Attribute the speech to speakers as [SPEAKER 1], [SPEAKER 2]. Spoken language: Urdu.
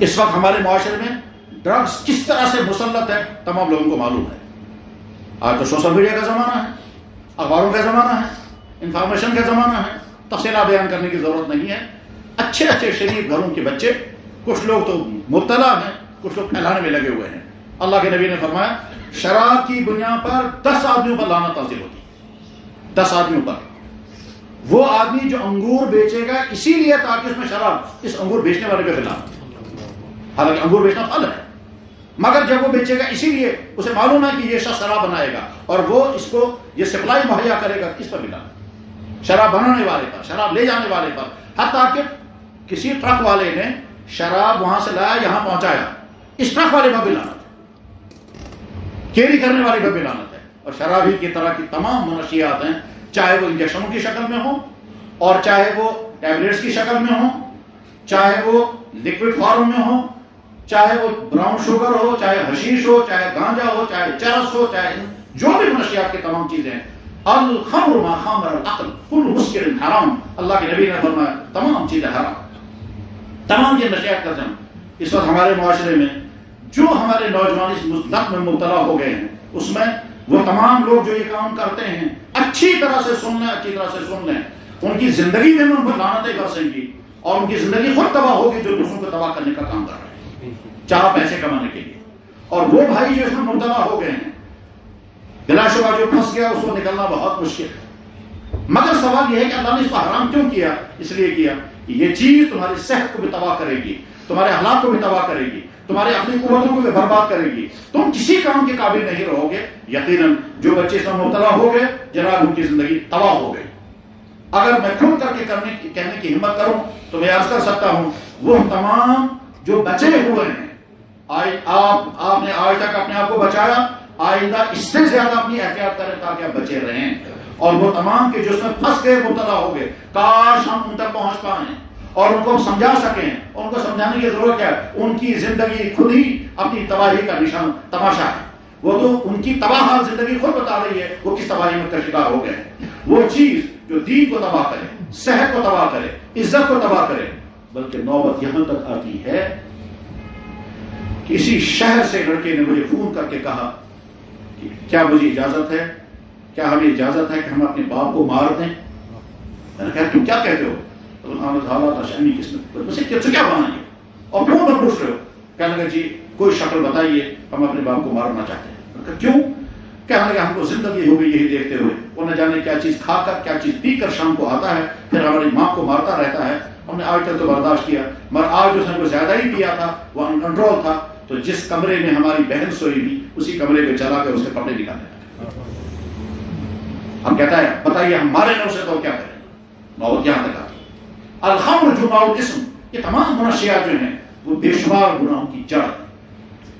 [SPEAKER 1] اس وقت ہمارے معاشرے میں ڈرگز کس طرح سے مسلط ہے تمام لوگوں کو معلوم ہے. آج تو سوشل میڈیا کا زمانہ ہے، اخباروں کا زمانہ ہے، انفارمیشن کا زمانہ ہے، تفصیلات بیان کرنے کی ضرورت نہیں ہے. اچھے اچھے شریف گھروں کے بچے، کچھ لوگ تو مبتلا ہیں، کچھ لوگ پھیلانے میں لگے ہوئے ہیں. اللہ کے نبی نے فرمایا شراب کی بنیاد پر 10 آدمیوں پر لعنت نازل ہوتی ہے. 10 آدمیوں پر. وہ آدمی جو انگور بیچے گا اسی لیے تاکہ اس میں شراب، اس انگور بیچنے والے پہ فلاں، حالانکہ انگور بیچنا پھل ہے، مگر جب وہ بیچے گا اسی لیے اسے معلوم ہے کہ یہ شخص شراب بنائے گا اور وہ اس کو یہ سپلائی مہیا کرے گا، اس پر ملا شراب بنانے والے پر، شراب لے جانے والے پر. حتیٰ کہ کسی ٹرک والے نے شراب وہاں سے لایا یہاں پہنچایا، اس ٹرک والے پر بھی لعنت ہے، کیری کرنے والے پر بھی لعنت ہے. اور شراب ہی کی طرح کی تمام منشیات ہیں، چاہے وہ انجیکشنوں کی شکل میں ہوں اور چاہے وہ ٹیبلیٹس کی شکل میں ہوں، چاہے وہ لکوڈ فارم میں ہوں، چاہے وہ براؤن شوگر ہو، چاہے حشیش ہو، چاہے گانجا ہو، چاہے چرس ہو، چاہے جو بھی منشیات کی تمام چیزیں ہیں. الخمر ما خمر العقل کل مسکر حرام. اللہ کے نبی نے فرمایا تمام چیزیں حرام، تمام یہ نشیات کا جنم. اس وقت ہمارے معاشرے میں جو ہمارے نوجوان اس لت میں مبتلا ہو گئے ہیں، اس میں وہ تمام لوگ جو یہ کام کرتے ہیں اچھی طرح سے سن لیں، اچھی طرح سے سن لیں. ان کی زندگی میں ان پر لعنتیں برسیں گی اور ان کی زندگی خود تباہ ہوگی جو دوسروں کو تباہ کرنے کا کام کر رہے ہیں چار پیسے کمانے کے لیے. اور وہ بھائی جو اس میں مبتلا ہو گئے ہیں، بلا شبہ جو پھنس گیا اس کو نکلنا بہت مشکل ہے. مگر سوال یہ ہے کہ اللہ نے اس کو حرام کیوں کیا؟ اس لیے کیا کہ یہ چیز تمہاری صحت کو بھی تباہ کرے گی، تمہارے حالات کو بھی تباہ کرے گی، تمہاری اپنی قوتوں کو بھی برباد کرے گی، تم کسی کام کے قابل نہیں رہو گے. یقیناً جو بچے اس میں مبتلا ہو گئے جناب ان کی زندگی تباہ ہو گئی. اگر میں کھل کر کے کہنے کی ہمت کروں تو میں عرض کر سکتا ہوں وہ تمام جو بچے ہوئے ہیں، آپ نے آج تک اپنے آپ کو بچایا، آئندہ اس سے زیادہ اپنی احتیاط کریں تاکہ آپ بچے رہیں. اور وہ تمام کے جو اس میں پھنس گئے مبتلا ہو گئے، کاش ہم ان تک پہنچ پائیں اور ان کو سمجھا سکیں. ان کو سمجھانے کی ضرورت ہے، ان کی زندگی خود ہی اپنی تباہی کا نشان تماشا ہے. وہ تو ان کی تباہ زندگی خود بتا رہی ہے وہ کس تباہی میں کا شکار ہو گئے. وہ چیز جو دین کو تباہ کرے، صحت کو تباہ کرے، عزت کو تباہ کرے. بلکہ نوبت یہاں تک آتی ہے، کسی شہر سے لڑکے نے مجھے فون کر کے کہا کہ کیا مجھے اجازت ہے، کیا ہمیں اجازت ہے کہ ہم اپنے باپ کو مار دیں؟ میں نے کہا تم کیا کہتے ہو؟ کیا بنائیے اور کیوں نہ پوچھ رہے ہو؟ کہنے لگا جی کوئی شکل بتائیے، ہم اپنے باپ کو مارنا چاہتے ہیں. کیوں؟ کہنے لگا ہم کو زندگی ہو گئی یہی دیکھتے ہوئے، وہ نہ جانے کیا چیز کھا کر کیا چیز پی کر شام کو آتا ہے، پھر ہماری ماں کو مارتا رہتا ہے. ہم نے آج تک تو برداشت کیا، مگر آج اس نے کو زیادہ ہی پیا تھا، وہ ان کنٹرول تھا، تو جس کمرے میں ہماری بہن سوئی ہوئی اسی کمرے میں چلا کر اس کے کپڑے نکالنے لگا. ہم کہتا ہے بتائیے ہمارے نو سے تو کیا کریں؟ موت یہاں تک آتی. الخمر جماع الاسم، یہ تمام منشیات جو ہیں وہ بے شمار گناہوں کی جڑ